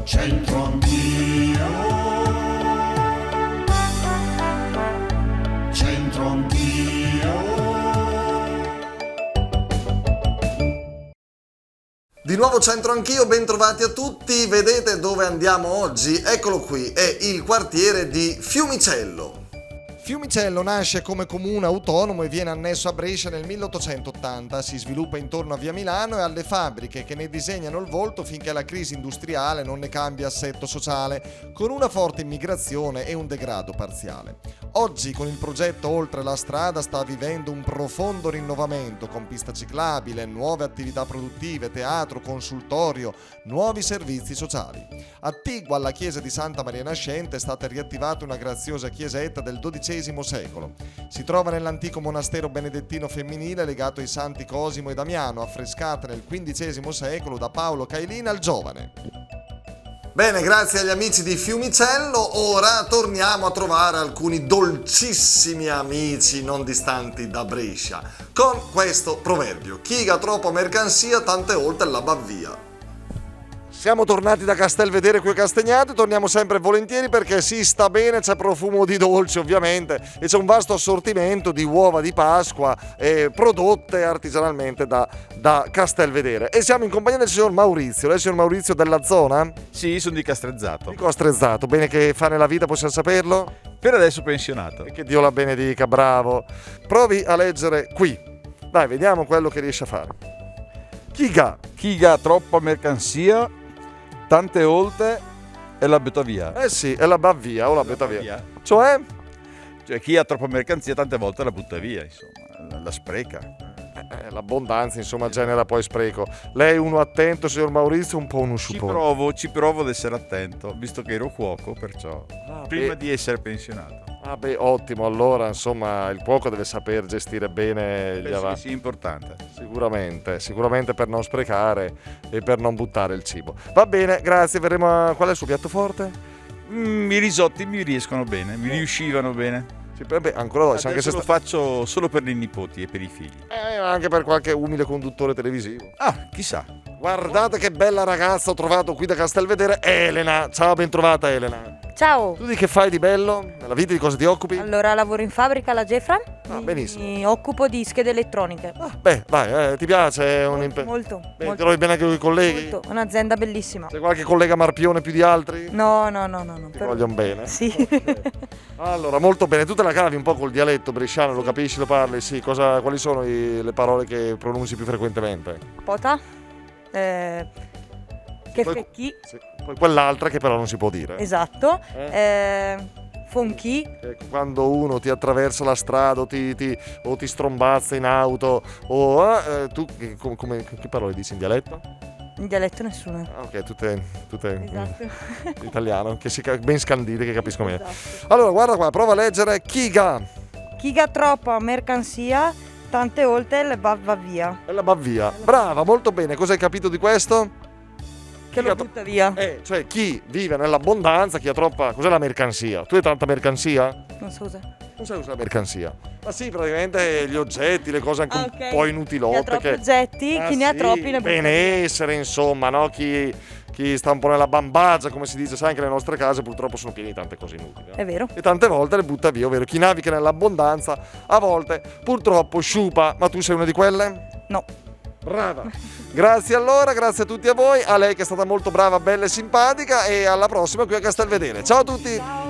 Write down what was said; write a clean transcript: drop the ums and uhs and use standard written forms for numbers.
C'entro anch'io, c'entro anch'io. Di nuovo c'entro anch'io, bentrovati a tutti. Vedete dove andiamo oggi? Eccolo qui, è il quartiere di Fiumicello. Fiumicello nasce come comune autonomo e viene annesso a Brescia nel 1880, si sviluppa intorno a via Milano e alle fabbriche che ne disegnano il volto finché la crisi industriale non ne cambia assetto sociale, con una forte immigrazione e un degrado parziale. Oggi con il progetto Oltre la strada sta vivendo un profondo rinnovamento con pista ciclabile, nuove attività produttive, teatro, consultorio, nuovi servizi sociali. Attigua alla chiesa di Santa Maria Nascente è stata riattivata una graziosa chiesetta del XII secolo. Si trova nell'antico monastero benedettino femminile legato ai santi Cosimo e Damiano, affrescata nel XV secolo da Paolo Cailina il Giovane. Bene, grazie agli amici di Fiumicello, ora torniamo a trovare alcuni dolcissimi amici non distanti da Brescia, con questo proverbio: chi ha troppa mercanzia tante volte la va via. Siamo tornati da Castelvedere qui a Castagnato e torniamo sempre volentieri perché si sta bene, c'è profumo di dolce ovviamente e c'è un vasto assortimento di uova di Pasqua prodotte artigianalmente da Castelvedere. E siamo in compagnia del signor Maurizio. Lei è il signor Maurizio della zona? Sì, sono di Castrezzato. Di Castrezzato, bene che fa nella vita, possiamo saperlo? Per adesso pensionato. E che Dio la benedica, bravo. Provi a leggere qui. Dai, vediamo quello che riesce a fare. Chi ha troppa mercanzia tante volte e la butta via. Eh sì, e la va via o la butta via. Cioè chi ha troppa mercanzia tante volte la butta via, insomma, la spreca. L'abbondanza, insomma, genera poi spreco. Lei è uno attento, signor Maurizio, un po' uno sciupone. Ci provo ad essere attento, visto che ero cuoco, perciò prima di essere pensionato. Ah beh, ottimo, allora insomma il cuoco deve saper gestire bene gli avanti. Sì, importante. Sicuramente per non sprecare e per non buttare il cibo. Va bene, grazie, verremo a... Qual è il suo piatto forte? I risotti mi riescono bene, mi riuscivano bene. Sì, beh, ancora oggi, anche se lo faccio solo per i nipoti e per i figli. Anche per qualche umile conduttore televisivo. Ah, chissà. Guardate che bella ragazza ho trovato qui da Castelvedere, Elena. Ciao, ben trovata Elena. Ciao. Tu di che fai di bello? Nella vita di cosa ti occupi? Allora, lavoro in fabbrica alla Gefra. Benissimo. Mi occupo di schede elettroniche. Beh, dai, ti piace? Molto. Ti trovi bene anche con i colleghi? Molto. Un'azienda bellissima. C'è qualche collega marpione più di altri? No. Ti vogliono bene? Sì. Okay. Allora, molto bene. Tu te la cavi un po' col dialetto bresciano, lo capisci, lo parli? Sì. Quali sono le parole che pronunci più frequentemente? Pota. Che fecchi. Sì. Poi quell'altra che però non si può dire. Esatto. Fonchi. Quando uno ti attraversa la strada o ti strombazza in auto tu che parole dici in dialetto? In dialetto nessuno. Ok, tutte Esatto. Italiano, ben scandite che capisco meglio. Esatto. Allora, guarda qua, prova a leggere chi ha Troppa mercanzia tante volte le va via. e la va via. Brava, molto bene. Cosa hai capito di questo? Che lo butta via. Cioè chi vive nell'abbondanza, chi ha troppa... Cos'è la mercanzia? Tu hai tanta mercanzia? Non so cos'è. Non sai cos'è la mercanzia? Ma sì, praticamente gli oggetti, le cose anche un po' inutilotte. Chi ha troppi oggetti, chi ne ha troppi ne butta via. Benessere, insomma, no? Chi sta un po' nella bambagia, come si dice, sai, anche le nostre case purtroppo sono piene di tante cose inutili. È vero. E tante volte le butta via, ovvero chi naviga nell'abbondanza, a volte purtroppo sciupa. Ma tu sei una di quelle? No. Brava. Grazie allora, grazie a tutti a voi, a lei che è stata molto brava, bella e simpatica e alla prossima qui a Castelvedere. Ciao a tutti. Ciao.